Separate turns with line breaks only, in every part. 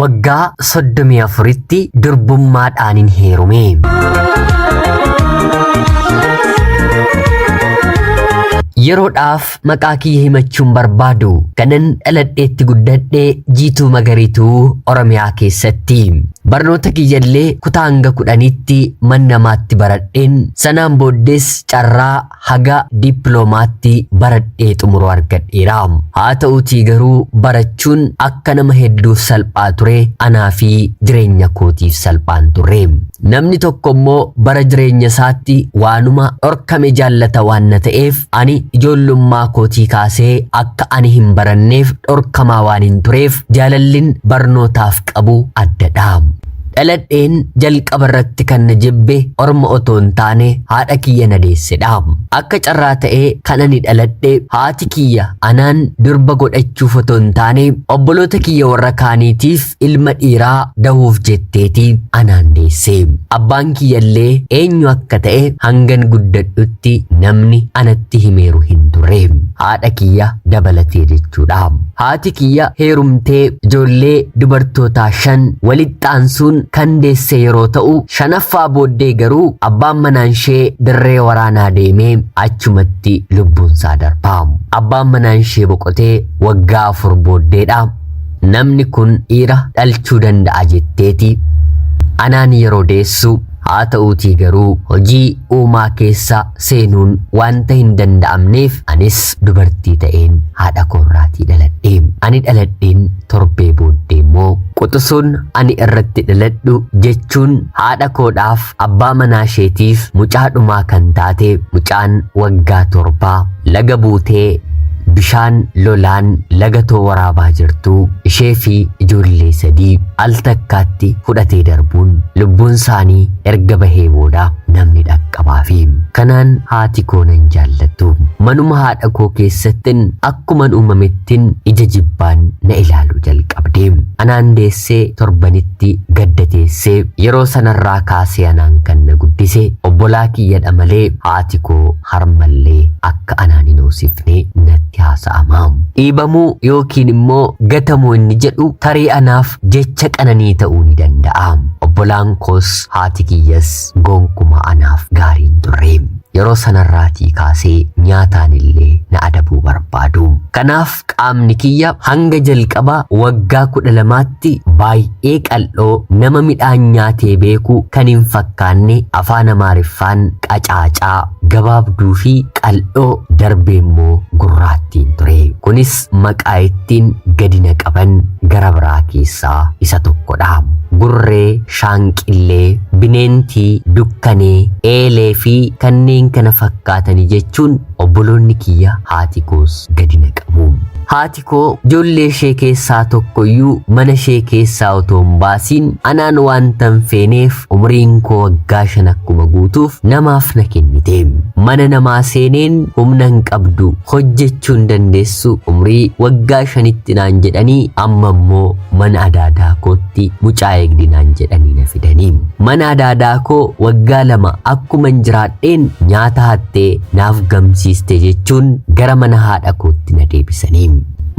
waggaa 34tti durbummaadhaan hin heerume. Yeroodhaaf maqaa kiyya himachuun barbaadu kanan dhaladheetti guddadhee Jiituu Magariituu Oromiyaa keessatti. Barnoota kiyyallee kutaa hanga 10tti mannamaatti baradheen sanaan booddees carraa haga dippiloomaatti baradhee xumuruu argadheera. Haa ta'uutii garuu barachuun akka nama hedduuf salphaa ture anaa fi jireenya kootiif salphaan turre. Namni tokko immoo bara jireenya isaatti waanuma dhorkame jaallata waan na ta'eef ani ijoollummaa kootii kaasee akka ani hin baranneef dhorkamaa waan hin tureef jaalallin barnootaaf qabu addadha. Dhaladheen jalqaba irratti kan na jibbe orma otoo hin taane haadha kiyya na deessedha. Akka carraa ta'ee kan ani dhaladhe haati kiyya anaan durba godhachuuf otoo hin taane obboloota kiyya warra kaaniitiif ilma dhiiraa dahuuf jetteeti anaan deesse. Abbaan kiyyallee eenyu akka ta'e hangan guddadhutti namni anatti himeeru hin turre. Haadha kiyya dabalatee jechuudha. Haati kiyya heerumtee ijoollee dubartootaa 5 walitti aansuun kan deesse yeroo ta'u shanaffaa booddee garuu abbaan manaansee dirree waraanaa deemee achumatti lubbuunsaa darbaa. Abbaan manaansee boqotee waggaa 4 booddeedha. Namni kun dhiira dhalchuu danda'a jetteeti anaan yeroo deessu. Haa ta'uutii garuu hojii uumaa keessa seenuun wanta hin danda'amneef anis dubartii ta'een haadha koorraatii dhaladhe. Ani dhaladheen torbee booddee immoo quxisuun ani irratti dhaladhu jechuun haadha koodhaaf abbaa manaasheetiif mucaadhumaa kan taate mucaan waggaa 7 laga buutee bishaan lolaan lagatoo waraabaa jirtu ishee fi ijoollee 3 al takkaatti fudhatee darbuun lubbuun isaanii erga bahee booda namni dhaqqabaafi. Kanaan haati koo nan jaallattu. Manuma haadha koo keessattin akkuman uumamettin ija jibbaan na ilaaluu jalqabde. Anaan deessee torbanitti gaddateessee yeroo sanarraa kaasee anaan kan na guddise obbolaa kiyyadha malee haati koo harmallee akka anaan hin hoosifne natti haasa'ama. Dhiibamuu yookiin immoo gatamuu inni jedhu tarii anaaf jecha qananii ta'uu ni danda'a. Obbolaan koos haati kiyyas gonkumaa anaaf gaariin turre. Yeroo sanarraatii kaasee nyaataan illee na adabuu barbaadu. Kanaaf qaamni kiyya hanga jalqaba waggaa 12tti baay'ee qal'oo nama midhaan nyaatee beeku kan hin fakkaanne afaan Amaariffaan qacaacaa gabaabduu fi qal'oo darbee immoo gurraattiin ture. Kunis maqaa ittiin gadi na qaban gara biraa keessaa isa tokkodha. Gurree, shaanqillee, bineentii, dukkanee, eelee fi kanneen kana fakkaatani jechuun obboloonni kiyya haati koos gadi na qabu. Haati koo ijoollee ishee keessaa tokkoyyuu mana ishee keessaa otoo hin baasiin anaan wanta hin feeneef umriin koo waggaa 5 akkuma guutuuf namaaf na kennite. Mana namaa seeneen humna hin qabdu hojjechuu hin dandeessu umrii waggaa 5tti naan jedhanii amma immoo mana adaadaa kootti mucaa eegdi naan jedhanii na fidanii. Mana adaadaa koo waggaa 2 akkuman jiraadheen nyaata hattee naaf gamsiiste jechuun gara mana haadha kootti na deebisanii.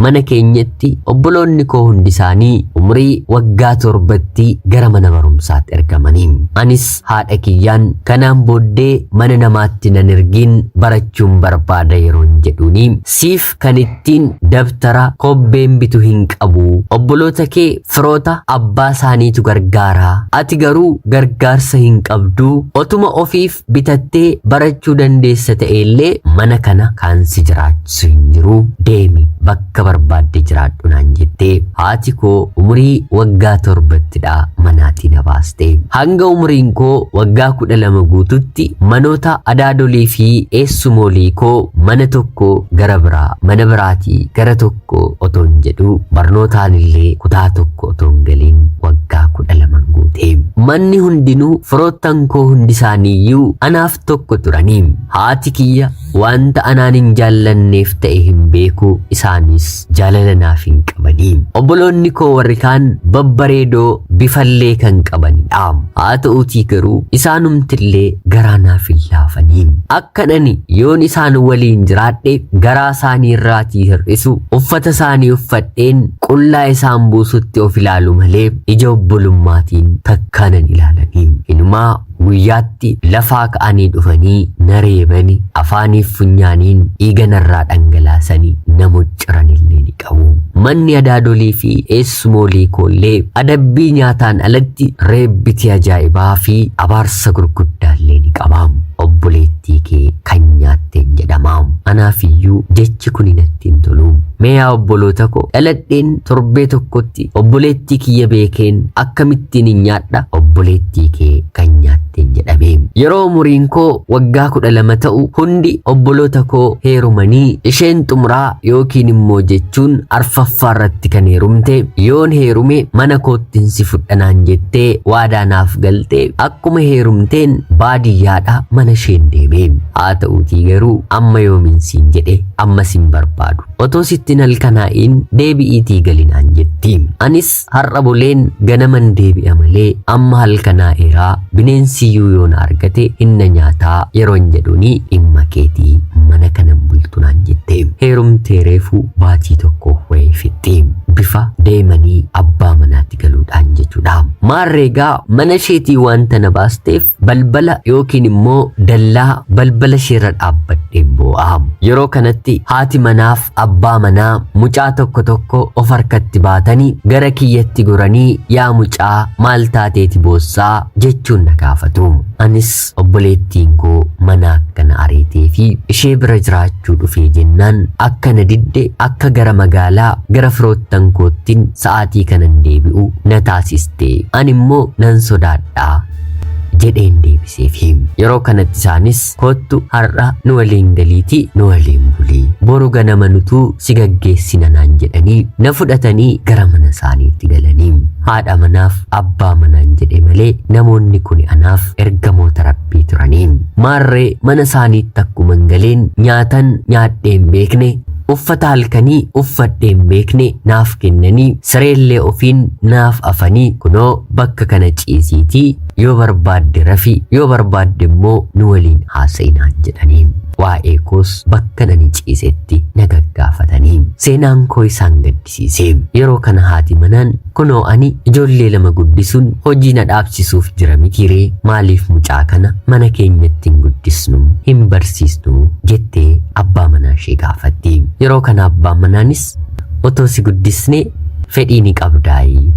Mana keenyatti obboloonni koo hundi isaanii umrii waggaa 7tti gara mana barumsaatti ergamanii. Anis haadha kiyyaan kanaan booddee mana namaatti nan ergiin barachuun barbaada yeroon jedhuuni siif kan ittiin dabtara kobbeen bitu hin qabu. Obboloota kee firoota abbaa isaaniitu gargaara. Ati garuu gargaarsa hin qabdu. Otuma ofiif bitattee barachuu dandeessa ta'ellee mana kana kan si jiraachisu hin jiru. Deemi bakka barbaadde jiraadhu naan jettee haati koo umurii waggaa 7ttidha manaatii na baaste. Hanga umuriin koo waggaa 12 guututti manoota adaadolii fi eessumoolii koo mana tokko gara biraa mana biraatii gara tokko otoo hin jedhu barnootaan illee kutaa tokko otoo hin galiin waggaa 12 guute. Manni hundinuu firoottan koo hundi isaaniiyyuu anaaf tokko turanii. Haati kiyya wanta anaan hin jaallanneef ta'e hin beeku, isaanis jaalala naaf hin qabanii. Obboloonni koo warri kaan babbareedoo bifallee kan qabanidha. Haa ta'uutii garuu isaanumtillee garaa naaf hin laafanii. Akkan ani yoon isaan waliin jiraadhe garaa isaanii irraatii hir'isu uffata isaanii uffadheen qullaa isaan buusutti of ilaalu malee ija obbolummaatiin takkaanan ilaalanii. Inumaa guyyaatti lafaa ka'anii dhufanii na reebani afaaniif funyaaniin dhiiga narraa dhangalaasanii na mucciranillee ni qabu. Manni adaadolii fi eessumoolii koollee adabbii nyaataan alatti reebbiti ajaa'ibaa fi abaarsa gurguddaallee ni qabaam. Obboleettii kee kan nyaatteen jedhamaam. Anaafiyyuu jechi kun natti hin tolu. Mee yaa obboloota koo dhaladheen torbee tokkotti obboleettii kiyya beekeen akkamittiin hin nyaadha? Obboleettii kee kan nyaatteen jedhamee. Yeroo umuriin koo waggaa 12 ta'u hundi obboloota koo heerumanii isheen xumuraa yookiin immoo jechuun arfaffaa irratti kan heerumte yoon heerume mana koottiin si fudhanaan jettee waadaa naaf galtee akkuma heerumteen baadiyyaadha mana isheen deemee. Haa ta'uutii garuu amma yoomin siin jedhe ammas hin barbaadu. Otoo sittin halkanaa'iin deebi'iitii galinaan jetti. Anis har'a buleen ganaman deebi'a malee amma halkanaa'eeraa bineensiyyuu yoon argate hinna nyaataa yeroon jedhuni dhimma keetii mana kanan bultu naan jette. Heerumtee reefuu baatii tokko wayii fixxee bifa deemanii abbaa manaatti galuudhaan jechuudha. Maarreegaa mana isheetii wanta na baasteef balbala yookiin immoo dallaa balbala isheerra dhaabbadheen boo'aa. Yeroo kanatti haati manaaf abbaa manaa mucaa tokko of harkatti baatanii gara kiyyatti goranii yaa mucaa maal taateeti boossaa jechuun na gaafatu. Anis obboleettiin koo mana akkana ariitee fi ishee bira jiraachuu dhufee jennaan akkana didde akka gara magaalaa gara firoottan koottiin sa'aatii kanan deebi'u na taasiste. Ani immoo nan sodaadhaa jedheen deebiseef. Yeroo kanatti isaanis kottu har'a nu waliin galiitii nu waliin bulii boru ganama nutuu si gaggeessina naan jedhanii na fudhatanii gara mana isaaniitti galanii. Haadha manaaf abbaa manaan jedhe malee namoonni kun anaaf ergamoota rabbii turanii. Maarree mana isaaniitti akkuman galeen nyaatan nyaadheen beekne uffata halkanii uffadheen beekne naaf kennanii sireellee ofiin naaf afanii kunoo bakka kana ciisiitii yoo barbaadde rafi yoo barbaadde immoo nu waliin haasa'inaan jedhanii. Waa'ee koos bakka nani ciisetti na gaggaafatanii. Seenaan koo isaan gaddisiisee. Yeroo kana haati manaan kunoo ani ijoollee 2 guddisuun hojii na dhaabsisuuf jira mitiree maaliif mucaa kana mana keenyatti hin guddisnu hin barsiisnu jettee abbaa manaa ishee gaafatti. Yeroo kana abbaan manaanis otoo si guddisne fedhii ni qabdaayi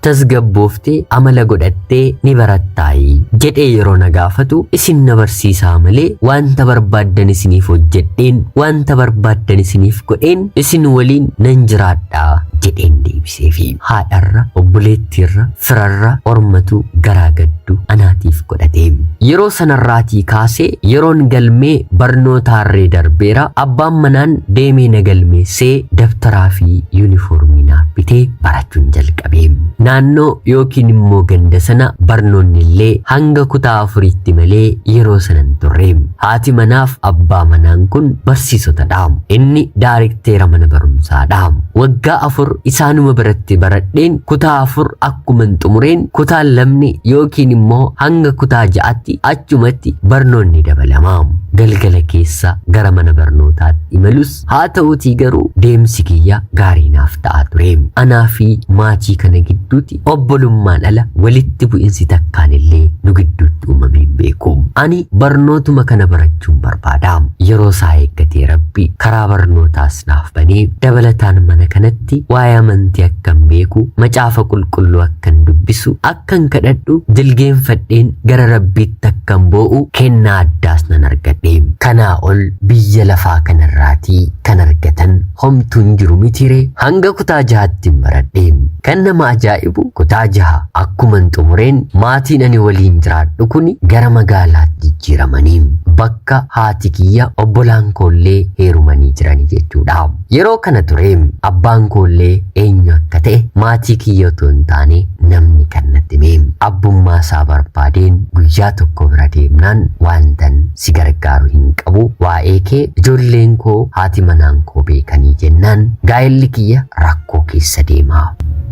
tasgabbooftee amala godhattee ni barattaayi jedhee yeroo na gaafatu isin na barsiisaa malee wanta barbaaddan isiniif hojjedheen wanta barbaaddan isiniif godheen isin waliin nan jiraadhaa jedheen deebiseefi. Haadharra obboleettiirra firarra ormatu garaa gaddu anaatiif godhatee. Yeroo sanarraatii kaasee yeroon galmee barnootaarree darbeera abbaan manaan deemee na galmeessee dabtaraa fi yuunifoormii naaf bitee barachuun jalqabee. Naannoo yookiin immoo ganda sana barnoonni illee hanga kutaa 4tti malee yeroo sanan turre. Haati manaaf abbaa manaan kun barsiisotadha. Inni daarikteera mana barumsaadha. Waggaa 4 isaanuma biratti baradheen kutaa 4 akkuman xumureen kutaa 2 yookiin immoo hanga kutaa 6tti achumatti barnoonni dabalama. Galgala keessa gara mana barnootaatti imalus haa ta'uutii garuu deemsi kiyya gaarii naaf ta'a ture. Anaa fi maatii kana gidduutti obbolummaan ala walitti bu'insi takkaan illee nu gidduutti uumamee beeku. Ani barnootuma kana barachuun barbaada. Yeroo isaa eeggatee rabbi karaa barnootaas naaf banee dabalataan mana kanatti waa'ee amantii akkan beeku macaafa qulqulluu akkan dubbisu akkan kadhadhu jilgeenfadheen gara rabbiitti akkan boo'u kennaa addaas nan argadhe. Kanaa ol biyya lafaa kanarraatii kan argatan homtuun jiru mitire hanga kutaa 6tti baradhe. Kan nama ajaa'ibu kutaa 6 akkuman xumureen maatiin ani waliin jiraadhu kun gara magaalaatti jijjiiramanii bakka haati kiyya obbolaan koollee heerumanii jiranii jechuudha. Yeroo kana ture abbaan koollee eenyu akka ta'e maatii kiyya otoo hin taane namni inni kan natti hime. Abbummaa isaa barbaadeen guyyaa tokko bira deemnaan wantan si gargaaru hin qabu, waa'ee kee ijoolleen koo haati manaan koo beekanii jennaan gaa'elli kiyya rakkoo keessa deema.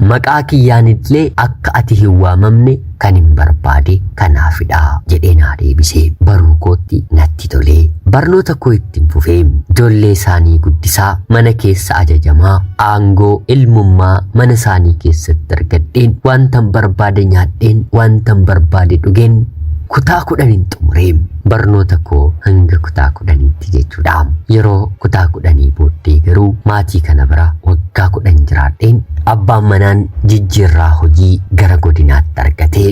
Maqaa kiyyaanillee akka ati hin waamamne kan hin barbaade kanaafidha jedhee naa deebise. Baruu kootti natti tolee barnoota koo ittiin fufee ijoollee isaanii guddisaa mana keessa ajajamaa aangoo ilmummaa mana isaanii keessatti argadheen wantan barbaade nyaadheen wantan barbaade dhugeen kutaa 10 xumuree barnoota koo hanga kutaa 10tti jechuudha. Yeroo kutaa 10 booddee garuu maatii kana bira waggaa 10 jiraadheen abbaan manaan jijjiirraa hojii gara godinaatti argatee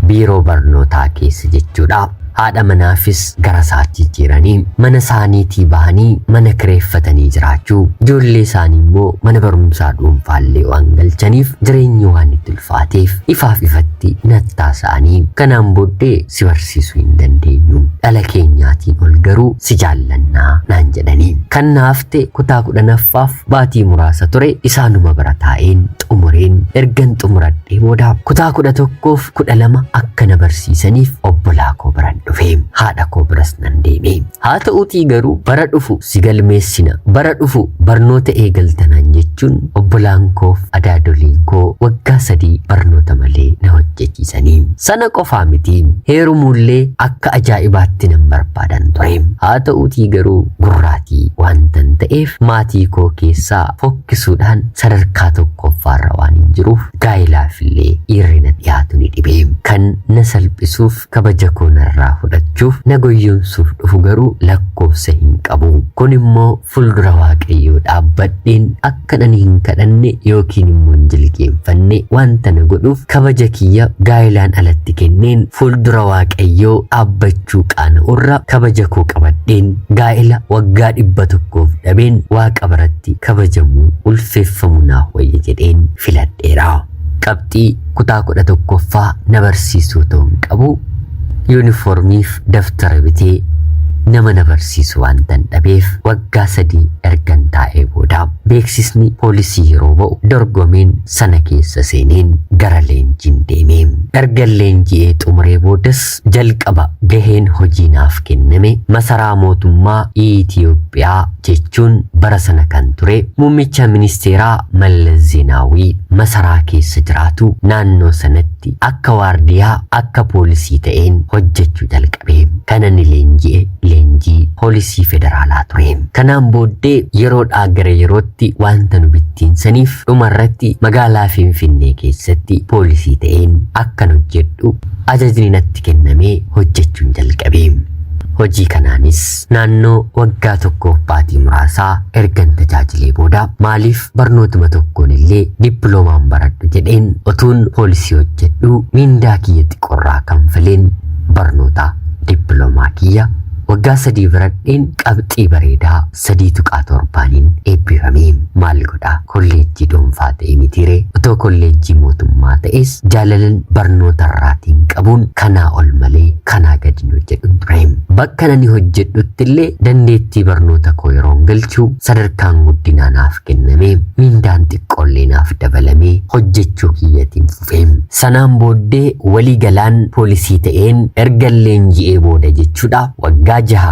biiroo barnootaa keessa jechuudha. Haadha manaafis gara isaatti jijjiiranii mana isaaniitii bahanii mana kireeffatanii jiraachuu, ijoollee isaanii immoo mana barumsaa dhuunfaallee waan galchaniif jireenyi waan itti ulfaateef ifaaf ifatti nattaasa'anii kanaan booddee si barsiisuu hin dandeenyu, dhala keenyaatiin ol garuu si jaallannaa naan jedhanii. Kan naafte kutaa 10ffaaf baatii muraasa ture isaanuma bira taa'een xumureen ergan xumuradhee booda kutaa 11f 12 akka na barsiisaniif obbolaa koo biran dhufe. Haadha koo biras nan deeme. Haa ta'uutii garuu bara dhufu si galmeessina, bara dhufu barnoota eegaltanaan jechuun obbolaan koof adaadoliin koo waggaa 3 barnoota malee na hojjechiisanii. Sana qofaa miti heerumuullee akka ajaa'ibaatti nan barbaadan ture. Haa ta'uutii garuu gurraatii wantan ta'eef maatii koo keessaa fokkisuudhaan sadarkaa tokkoffaarra waan hin jiruuf gaa'ilaafillee dhiirri na dhiyaatu ni dhibe. Kan na salphisuuf kabaja koo narraa fudhachuuf na goyyomsuuf dhufu garuu lakkoofsa hin qabu. Kun immoo fuuldura Waaqayyoo dhaabbadheen akka nan hin kadhanne yookiin immoo hin jilgeenfanne wanta na godhuuf kabaja kiyya gaa'ilaan alatti kenneen fuuldura Waaqayyoo dhaabbachuu qaana'urra kabaja koo qabadheen gaa'ila waggaa 100 dhabeen Waaqa biratti kabajamuu ulfeeffamu naaf wayya jedheen filadheera. Qabxii kutaa 11ffaa na barsiisuu ta'uu hin qabu. Yuunifoormiif daftara bitee nama na barsiisu wantan dhabeef waggaa 3 ergan taa'ee booda beeksisni poolisii yeroo ba'u dorgomeen sana keessa seeneen gara leenjiin deeme. Erga leenji'ee xumuree boodas jalqaba gaheen hojii naaf kenname masaraa mootummaa Itoophiyaa jechuun bara sana kan ture muummicha ministeeraa Mallas Zeenaawii masaraa keessa jiraatu naannoo sanatti akka waardiyaa akka poolisii ta'een hojjechuu jalqabe. Kanan leenji'e leenjii poolisii federaalaa ture. Kanaan booddee yeroodhaa gara yerootti wanta nu bittiinsaniif dhumarratti magaalaa Finfinnee keessatti poolisii ta'een akkan hojjedhu ajajni natti kennamee hojjechuun jalqabe. Hojii kanaanis naannoo waggaa 1 baatii muraasaa ergan tajaajilee booda maaliif barnootuma tokkoon illee dippiloomaan baradhu jedheen otuun poolisii hojjedhu mindaa kiyya xiqqoorraa kanfaleen barnoota dippiloomaa kiyya waggaa 3 baradheen qabxii bareedaa 3.7 eebbifamee. Maal godhaa kolleejjii dhuunfaa ta'e mitiire otoo kolleejjii mootummaa ta'es jaalalan barnoota irraatiin qabuun kanaa ol malee kanaa gadi hin hojjedhu ture. Bakka nani hojjedhutti illee dandeettii barnoota koo yeroon galchuu sadarkaan guddinaa naaf kennamee mindaan xiqqoollee naaf dabalamee hojjechuu kiyyatiin fufee. Sanaan booddee walii galaan poolisii ta'een erga leenji'ee booda jechuudha waggaa 6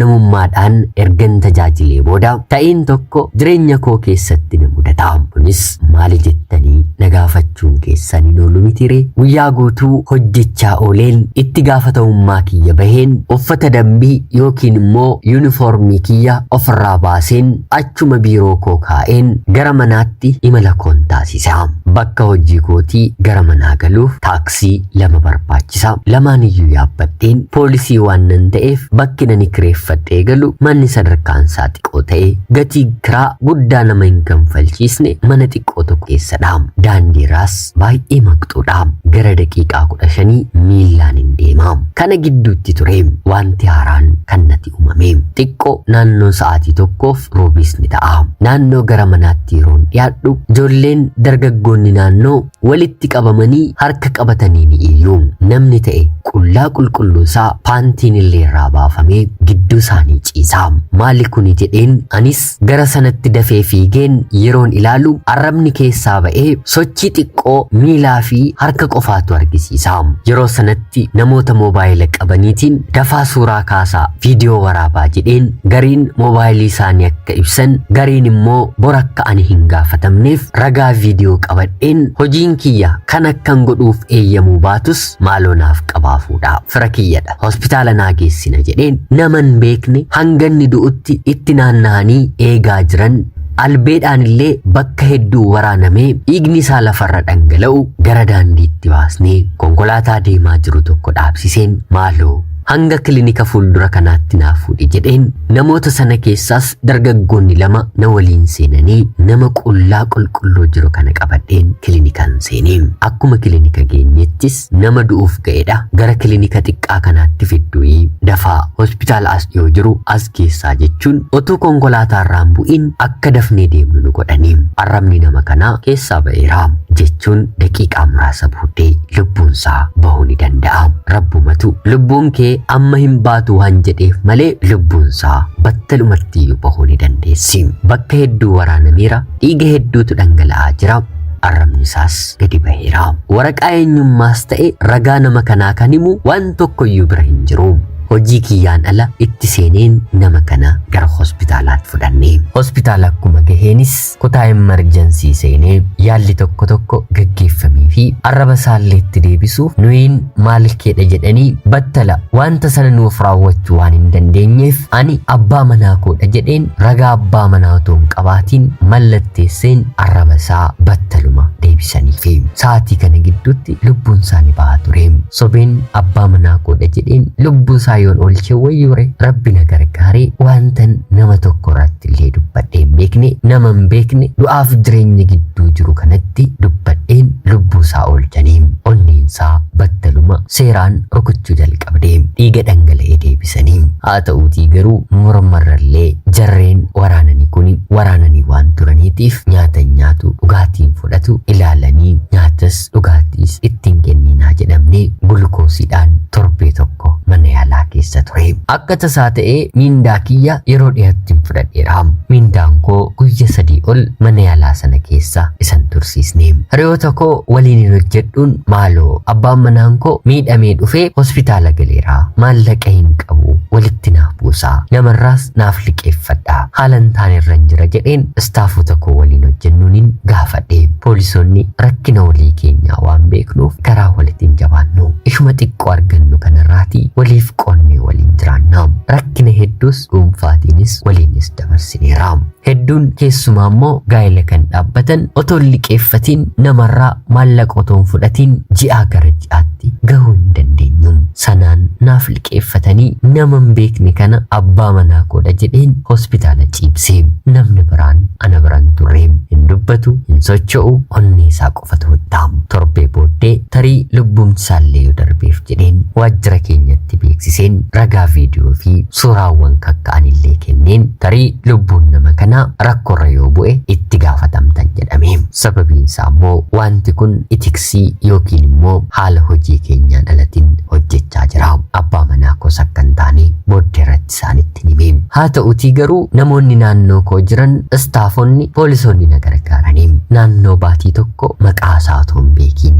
amanamummaadhaan ergan tajaajilee booda ta'iin tokko jireenya koo keessatti na mudata. Kunis maali jettanii na gaafachuun keessan hin oolu mitiire. Guyyaa guutuu hojjechaa ooleen itti gaafatamummaa kiyya baheen uffata dambii yookiin immoo yuunifoormii kiyya ofirraa baaseen achuma biiroo koo kaa'een gara manaatti imala koon taasisa. Bakka hojii kootii gara manaa galuuf taaksii 2 barbaachisa. Lamaan iyyuu yaabbadheen poolisii waan nan ta'eef bakki nani kireeffadhee galu manni sadarkaan isaa xiqqoo ta'e gatii kiraa guddaa nama hin kanfalchiisne mana xiqqoo tokko keessadha. Daandiiraas baay'ee maqxuudha. Gara daqiiqaa 15 miillaan hin deema. Kana gidduutti ture wanti haaraan kan natti uumame. Xiqqoo naannoo sa'aatii tokkoof roobiis ni ta'a. Naannoo gara manaatti yeroon dhiyaadhu ijoolleen dargaggoonni naannoo walitti qabamanii harka qabatanii ni iyyu. Namni ta'e qullaa qulqulluusaa paantiin illee irraa baafatu kaafamee gidduu isaanii ciisaa. Maali kuni jedheen anis gara sanatti dafee fiigeen yeroon ilaalu arrabni keessaa ba'ee sochii xiqqoo miilaa fi harka qofaatu argisiisa. Yeroo sanatti namoota moobaayila qabaniitiin dafaa suuraa kaasaa viidiyoo waraabaa jedheen gariin moobaayilii isaanii akka ibsan gariin immoo bor akka ani hin gaafatamneef ragaa viidiyoo qabadheen hojiin kiyya kan akkan godhuuf eeyyamuu baatus maaloo naaf qabaafuudha. Fira kiyyadha hospitaala naa geessina jedheen naman beekne hanganni du'utti itti naanna'anii eegaa jiran. Albeedhaan illee bakka hedduu waraanamee dhiigni isaa lafarra dhangala'u gara daandiitti baasnee konkolaataa deemaa jiru tokko dhaabsiseen maaloo hanga kilinika fuuldura kanaatti naaf fuudhi jedheen namoota sana keessaas dargaggoonni lama na waliin seenanii nama qullaa qulqulluu jiru kana qabadheen kilinikaan seenee akkuma kilinika geenyettis nama du'uuf ga'edha gara kilinika xiqqaa kanaatti fiddu'ii dafaa hospitaala as dhiyoo jiru as keessaa jechuun otuu konkolaataarraan bu'iin akka dafnee deemnu nu godhanii arrabni nama kanaa keessaa ba'eera jechuun daqiiqaa muraasa booddee lubbuunsaa bahuu ni danda'a. Rabbumatu lubbuun kee amma hin baatu waan jedheef malee lubbuunsaa battalumatti bahuu ni dandeessi. Bakka hedduu waraanameera dhiiga hedduutu dhangala'aa jira. Arrabni isaas gadi baheera. Waraqaa eenyummaas ta'e ragaa nama kanaa kan himu waan tokkoyyuu bira hin jiru. Hojii kiyyaan ala itti seeneen nama kana gara hospitaalaatti fudhannee. Hospitaala akkuma gaheenis kutaa emerjensii seenee yaalli tokko gaggeeffamee fi arraba isaallee itti deebisuuf nuyiin maal keedha jedhanii battala wanta sana nuuf raawwachuu waan hin dandeenyeef ani abbaa manaa koodha jedheen ragaa abbaa manaa otoo hin qabaatiin mallatteesseen arraba isaa battaluma deebisanii fi sa'aatii kana gidduutti lubbuun isaa ni bahaa ture. Sobeen abbaa manaa koodha jedheen lubbuu isaa yoon olche wayyure rabbi na gargaaree wantan nama tokko irratti illee dubbadhee hin beekne nama hin beekne du'aaf jireenya gidduu jiru kanatti dubbadheen lubbuu isaa olchanii onneen isaa battaluma seeraan rukuchuu jalqabdee dhiiga dhangala'ee deebisanii. Haa ta'uutii garuu mormarrallee jarreen waraananii kun waraananii waan turaniitiif nyaata nyaatu dhugaatiin fudhatu ilaalanii nyaatas dhugaatiis ittiin kenninaa jedhamne gulukoosiidhaan torbee tokko mana yaalaa keessa ture. Akka tasaa ta'ee miindaa kiyya yeroo dhiyaatti fudhadheera. Miindaan koo guyya 3 ol mana yaalaa sana keessa isan tursiisne. Hiriyoota koo waliin hojjedhuun maaloo abbaan manaan koo miidhamee dhufee hospitaala galeera. Maallaqa hin qabu walitti naaf buusaa namarraas naaf liqeeffadha. Haalan taanirran jira jedheen istaafota koo waliin hojjennuun gaafadhe. Poolisoonni rakkina walii keenyaa waan beeknuuf karaa walitti jabaannu. Ishuma xiqqoo argannu kanarraati waliif qonnee waliin jiraannaa. Rakkina hedduus dhuunfaatiinis waliinis dabarsineera. Hedduun keessumaa immoo gaa'ela kan dhaabbatan otoo liqeeffatiin namarraa maallaqa otoo hin fudhatiin ji'aa gara ji'aatti gahuu hin dandeenyu. Sanaan naaf liqeeffatanii nama hin beekne kana abbaa manaa koodha jedheen hospitaala ciibsee namni biraan ana biraan turre hin dubbatu hin socho'u onnee isaa qofatu huddaamu. Torbee booddee tarii lubbuumsaallee yoo darbeef jedheen waajjira keenyatti beeksiseen ragaa viidiyoo fi suuraawwan kakka'anillee kenneen tarii lubbuun nama kana rakkoorra yoo bu'e itti gaafatamtan jedhame. Sababiin isaa immoo wanti kun itiksii yookiin immoo haala hojii keenyaan alatiin hojjechaa jira. Abbaa manaa koos akka hin taane booddee irratti isaanitti hime. Haa ta'uutii garuu namoonni naannoo koo jiran istaafonni poolisoonni na gargaaranii naannoo baatii tokko maqaa isaa otoo hin beekiin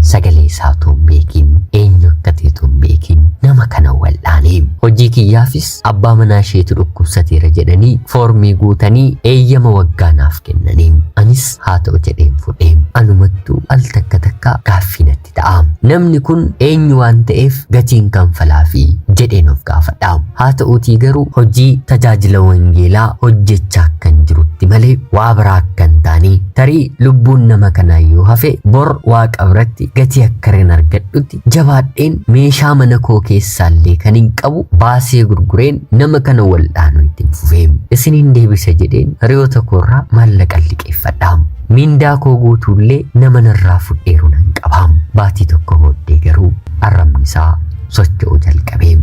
sagalee isaa otoo hin beekiin eenyu akka ta'e otoo hin beekiin nama kana wal'aanee hojii kiyyaafis abbaa manaa isheetu dhukkubsateera jedhanii foormii guutanii eeyyama waggaa naaf kennanii anis haa ta'u jedheen fudhee anumattuu al takka gaaffii natti ta'a. Namni kun eenyu waan ta'eef gatiin kanfalaa fi jedheen of gaafadha. Haa ta'uutii garuu hojii tajaajila wangeelaa hojjechaa kan jirutti malee waa biraa akka hin taane tarii lubbuun nama kanaa yoo hafe bor waaqa biratti gatii akka hin argadhutti jabaadheen meeshaa mana koo keessaallee kan hin qabu baasee gurgureen nama kana wal'aanuu ittiin fufee isiniin deebisa jedheen hiriyoota koorraa maallaqa liqeeffadha. Miindaa koo guutuullee nama narraa fudheeru nan qaba. Baatii tokko booddee garuu arrabni isaa socho'uu jalqabee.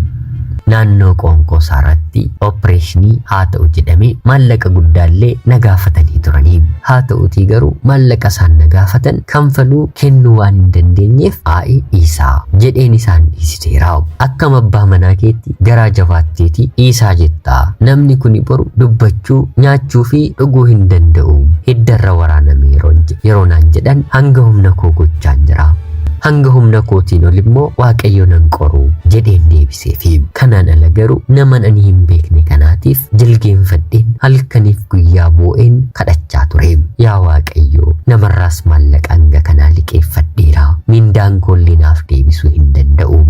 naannoo qoonqoo isaarratti opereeshinii haa ta'u jedhamee maallaqa guddaallee nagaafatanii turanii. Haa ta'utii garuu maallaqa isaan nagaafatan kanfaluu kennuu waan hin dandeenyeef haa'e dhiisaa jedheen isaan dhiisiteera. Akkam abbaa manaa keetti garaa jabaatteeti dhiisaa jettaa, namni kuni boru dubbachuu nyaachuu fi dhuguu hin danda'u, hiddarra waraaname yeroo naan jedhan hanga humna koo gochaan jira, hanga humna kootiin ol immoo waaqayyo nan qoru jedheen deebiseefi. Kanaan ala garuu naman ani hin beekne kanaatiif jilgeenfadheen halkaniif guyyaa boo'een kadhachaa ture. Yaa waaqayyo, namarraas maallaqa hanga kanaa liqeeffadheera, mindaan koollee naaf deebisuu hin danda'u.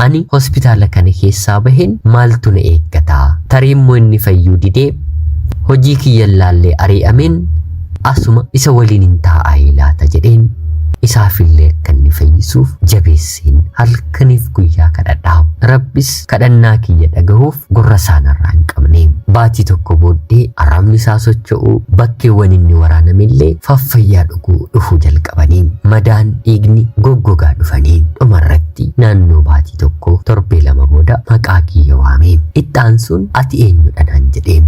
Ani hospitaala kana keessaa baheen maaltu na eeggata? Tarii immoo inni fayyuu didee hojii kiyyaan laallee ari'ameen asuma isa waliin hin taa'aa laata jedheen isaafillee akka inni fayyisuuf jabeesseen halkaniif guyyaa kadhadhaa. Rabbis kadhannaa kiyya dhagahuuf gurra isaanirraa hin qabne. Baatii tokko booddee arrabni isaa socho'uu, bakkeewwan inni waraanamillee faffayyaa dhufuu jalqabanii, madaan dhiigni goggogaa dhufanii, dhumarratti naannoo baatii tokko torbee lama booda maqaa kiyya waame. Itti sun ati eenyudha naan jedhee.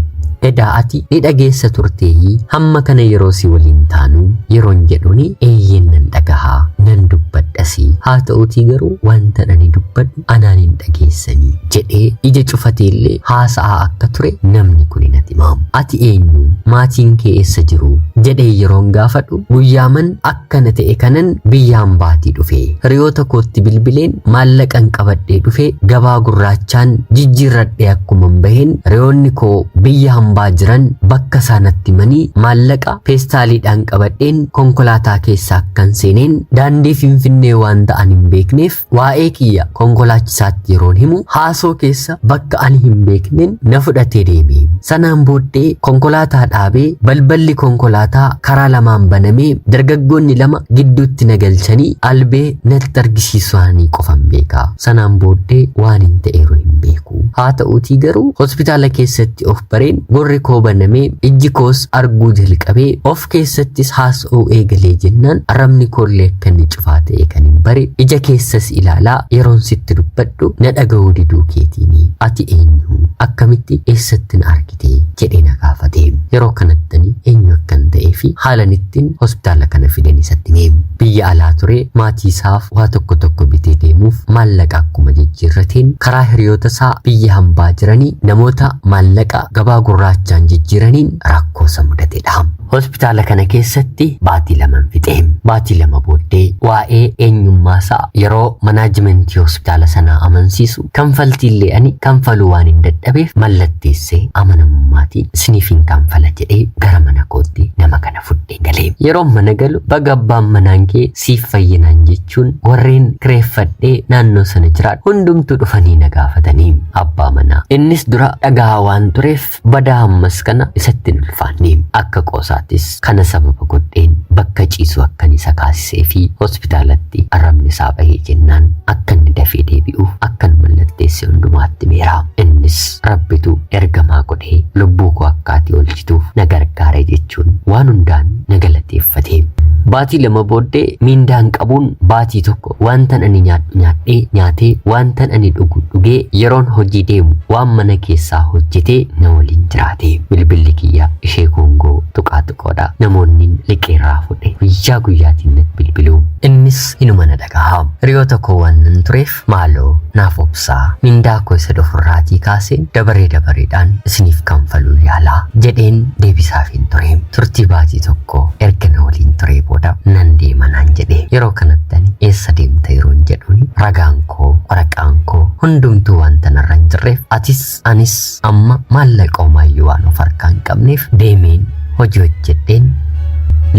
Edaa ati ni dhageessa turteeyyii hamma kana yeroo si waliin taanu yeroon jedhuni eeyyeen nan dhagahaa nan dubbadhasi, haa ta'utii garuu wanta ani dubbadhu anaan hin dhageessanii jedhee ija cufateellee haasa'aa akka ture namni kun natti himaam. Ati eenyu? Maatiin kee eessa jiru? jedhee yeroon gaafadhu guyyaaman akkana ta'e kanan biyyaan baatii dhufe. Hiriyoota kootti bilbileen maallaqan qabadhee dhufe gabaa gurraachaan jijjiirradhee akkuman baheen hiriyoonni koo biyyaan baa jiran bakka isaanatti manii maallaqa peestaaliidhaan qabadheen konkolaataa keessa akkan seeneen daandii Finfinnee waan ta'an hin beekneef waa'ee kiyya konkolaachisaatti yeroon himu haasoo keessa bakka ani hin beekneen na fudhatee deeme. Sanaan booddee konkolaataa dhaabee balballi konkolaataa karaa lamaan banamee dargaggoonni lama gidduutti na galchanii albee natti argisiisanii qofan beeka. Sanaan booddee waan hin ta'eeru hin beeku. Haa ta'uutii garuu hospitaala keessatti of bareen gorri koo banamee ijji koos arguu jalqabee of keessattis haasa'uu eegalee jennaan arrabni koollee akka inni cufaa ta'e kan hin bare ija keessas ilaalaa yeroon sitti dubbadhu na dhaga'uu diduu keetiini. Ati eenyu? Akkamitti eessatti na argite jedhee na gaafate. Yeroo kanattani eenyu akkan ta'ee fi haalan ittiin hospitaala kana fidan isatti hime. Biyya alaa ture, maatii isaaf waa tokko tokko bitee deemuuf maallaqa akkuma jijjiirrateen karaa hiriyoota isaa biyya hambaa jiranii namoota maallaqa gabaa gurraachaan jijjiiraniin rakkoo isa mudatedha. Hospitaala kana keessatti baatii lama fixe. Baatii lama booddee waa'ee eenyummaasaa yeroo manaajimentii hospitaala sanaa amansiisu kanfaltiillee ani kanfaluu waan hin dadhabeef mallatteessee amanamummaatiin isiniif hin kanfala jedhee gara mana kootti nama kana fudhee galee. Yeroo mana galu baga abbaan manaan kee siif fayyinaan jechuun warreen kireeffadhee naannoo sana jiran hundumtuu dhufanii na gaafatanii. Abbaa manaa innis dura dhagaa waan tureef badaa ammas kana isatti hin ulfaanne. Akka qoosaatis kana sababa godheen bakka ciisu akkan isa kaasisee fi hospitaalatti arrabni isaa bahee jennaan akka inni dafee deebi'uuf akkan mallatteesse hundumaatti meera. Innis rabbitu ergamaa godhee lubbuu koo akkaatii oolchituuf na gargaare jechuun waan hundaan na galateeffate. Baatii lama booddee mindaan qabuun baatii tokko wantan ani nyaadhee nyaatee wantan ani dhugee yeroon hojii deemu waan mana keessaa hojjetee na waliin jiraate. Bilbilli kiyya ishee Koongoo tuqaa xiqqoodha. Namoonni liqeerraa fudhe guyyaa guyyaatiin natti bilbilu. Innis inuma na dhagaha. Hiriyoota koo waan nan tureef maaloo naaf obsaa mindaa koo isa dhufurraatii kaaseen dabareedhaan isiniif kanfaluu yaalaa jedheen deebisaaf hin ture. Turtii baatii tokko erga na waliin ture booda nan deema naan jedhe. Yeroo kanattani eessa deemta yeroon jedhuun ragaan koo waraqaan koo hundumtuu wanta narra hin jirreef atis anis amma maallaqa homaayyuu waan of harkaa hin qabneef deemeen hojii hojjedheen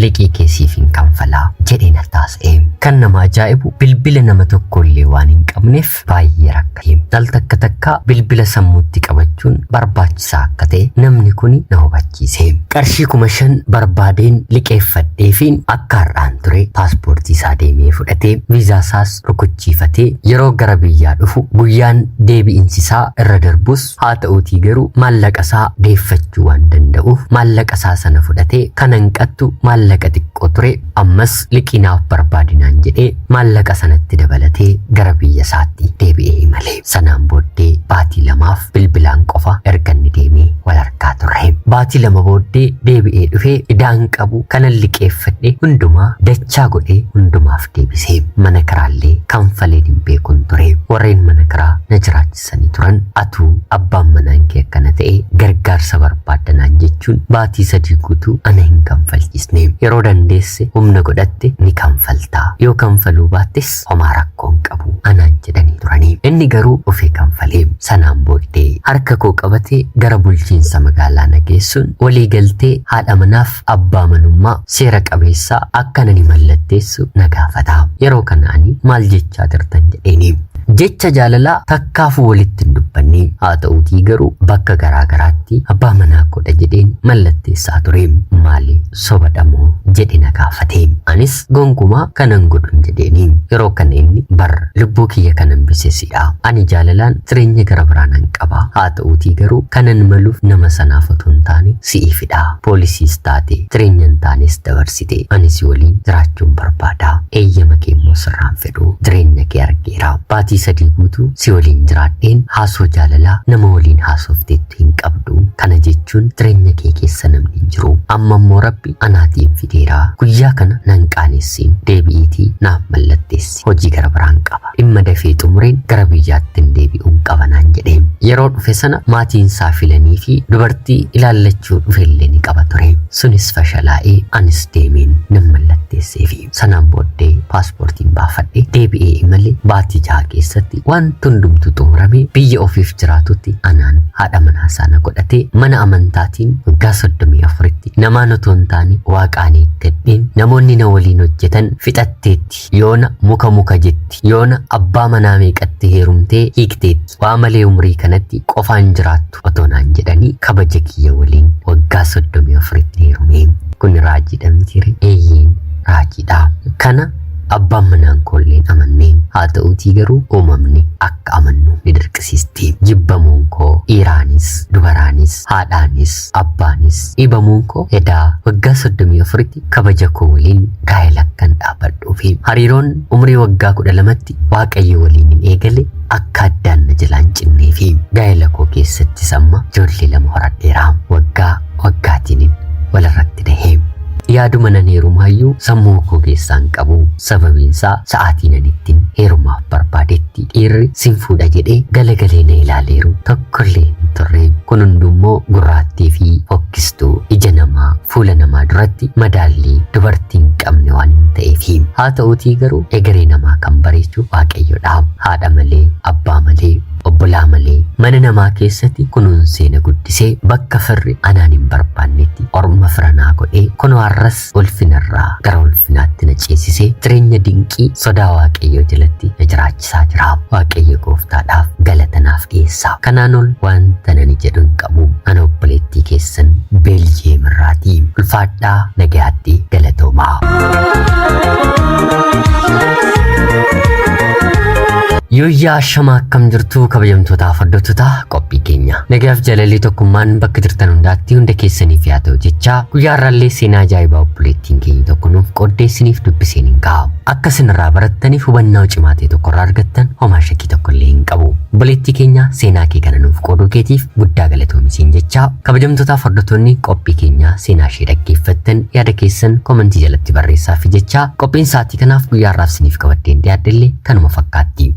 liqii keessiif hin kanfalaa jedheen taasise. Kan nama ajaa'ibu bilbila nama tokkollee waan hin qabneef baay'ee rakkate. Takka takka bilbila sammuutti qabachuun barbaachisaa akka ta'e namni kun na hubachiise. Qarshii 5,000 barbaadeen liqeeffadheefiin akka har'aan ture paaspoortii isaa deemee fudhatee viizaa isaas rukuchiifatee yeroo gara biyyaa dhufu guyyaan deebi'insisaa irra darbus haa ta'uutii garuu maallaqa isaa deeffachuu waan danda'uuf maallaqa isaa sana fudhatee kan hanqattu maallaqa xiqqoo ture ammas liqinaaf barbaadinaan jedhee maallaqa sanatti dabalatee gara biyya isaatti deebi'ee malee sanaan booddee baatii lamaaf bilbilaan qofa erga inni deemee wal argaa ture. Baatii lama booddee deebi'ee dhufee idaan qabu kanan liqeeffadhe hundumaa dachaa godhee hundumaaf deebisee mana kiraallee kanfalee hin beekun ture. Warreen mana kiraa na jiraachisanii turan atuu abbaan manaan kee akkana ta'e gargaarsa barbaadanaan jechuun baatii 3 guutuu ana hin kanfalchisne. Yeroo dandeesse humna godhatte ni kanfaltaa yoo kanfaluu baattes homaa rakkoon qabu anaan jedhanii turanii. Inni garuu ofii kanfalee sanaan booddee harka koo qabatee gara bulchiinsa magaalaa na geessuun walii galtee haadha manaaf abbaa manummaa seera qabeessaa akka nani mallatteessu na gaafata. Yeroo kana ani maal jechaa jirtan jedheeni. Jecha jaalalaa takkaafuu walitti hin dubbanne haa ta'uutii garuu bakka garaa garaatti abbaa manaa godha jedheen mallatteessaa ture. Maali sobadhamoo jedhe na gaafate. Anis gonkumaa kanan godhun jedheeni. Yeroo kana inni bar lubbuu kiyya kanan bisesidha. Ani jaalalaan jireenya gara biraanan qaba. Haa ta'uutii garuu kanan maluuf nama sanaaf otoo hin taane si'iifidha. Poolisiis taate jireenya hin taanes dabarsite anis waliin jiraachuun barbaada. Eeyyama kee immoo sirraan fedhu jireenya kee argeera. Baatii 3 guutuu si waliin jiraadheen haasoo jaalalaa nama waliin haasofteettu hin qabdu. Kana jechuun jireenya kee keessa namni hin jiru. Amma immoo rabbi anaatiin fideera. Guyyaa kana nan qaanessin deebi'iitii naaf mallatteessi. Hojii gara biraan qaba. Dhimma dafee xumureen gara biyyaatti deebi'uun qaba naan jedhe. Yeroo dhufe sana maatiin isaa filanii fi dubartii ilaallachuu dhufellee ni qaba ture. Sunis fashalaa'ee anis deemeen nan mallatteesseefi sanaan booddee paaspoortiin baafadhe deebi'ee imale baatii 6 keessatti wanti hundumtu xumuramee biyya ofiif jiraatutti anaan haadha manaa sana godhatee mana amantaatiin waggaa 34tti namaan otoo hin taane waaqaan eeggadheen namoonni na waliin hojjetan fixatteetti yoona muka jetti yoona abbaa manaa meeqatti heerumtee hiikteetti waa malee umrii kanatti qofaan jiraattu otoo naan jedhanii kabaja kiyya waliin waggaa 34tti heerumee. Kun raajiidha mitiire? Eeyyeen raajiidha. Kana abbaan manaan kolleen amanneen haa ta'uutii garuu uumamni akka amannu ni dirqisiisti. Jibbamuun koo dhiiraanis dubaraanis haadhaanis abbaanis dhiibamuun koo edaa waggaa 34tti kabaja koo waliin gaa'ela akkan dhaabadhuufi hariiroon umrii waggaa 12tti waaqayyo waliin hin eegale akka addaan na jalaan cinneefi gaa'ela koo keessatti samma ijoollee 2 horadheera. Waggaatiin walirratti dahee. Yaaduma nan heerumaayyuu sammuu koo keessaan qabu. Sababiinsaa sa'aatii nan ittiin heerumaaf barbaadetti dhiirri sin fuudha jedhee galagalee na ilaaleeru tokkollee hin turre. Kun hundummoo gurraattii fi fokkistuu ija namaa fuula namaa duratti madaallii dubartiin qabne waan hin ta'eefi. Haa ta'uutii garuu egeree namaa kan bareechu waaqayyodha. Haadha malee abbaa malee obbolaa malee mana namaa keessatti kunuunsee na guddisee bakka firri anaan hin barbaannetti orma firanaa godhee kun har'as ulfinarraa gara ulfinaatti na ceesisee jireenya dinqii sodaa waaqayyoo jalatti na jiraachisaa jira. Waaqayyo gooftaadhaaf galata naaf dhiyeessa. Kanaan ol wanta nani jedhu hin qabu. Ana obboleettii keessan Beeljeem irraatii ulfaadhaa nagayaatti galatoomaa. Yoyyaa shama akkam jirtu kabajamtootaa fardootaa qophii keenya nagaaf jaalalli tokkummaan bakka jirtan hundaatti hunda keessaniif yaa ta'u jechaa guyyaa irraallee seenaa ajaa'ibaa obboleettiin keenya tokko nuuf qoddeessiniif dubbiseen hin kaa'u. Akka isinirraa barattaniif hubannaa cimaa ta'e tokkorraa argattan homaa shakkii tokkollee hin qabu. Obboleettii keenya seenaa kee kana nuuf qooduu keetiif guddaa galatoomiseen jechaa kabajamtootaa fardoottonni qophii keenya seenaa ishee dhaggeeffattan yaada keessan komentii jalatti barreessaa fi jechaa qophiin sa'aatii kanaaf guyyaa irraaf isiniif qabaddeen dhiyaaddellee kanuma fakkaatti.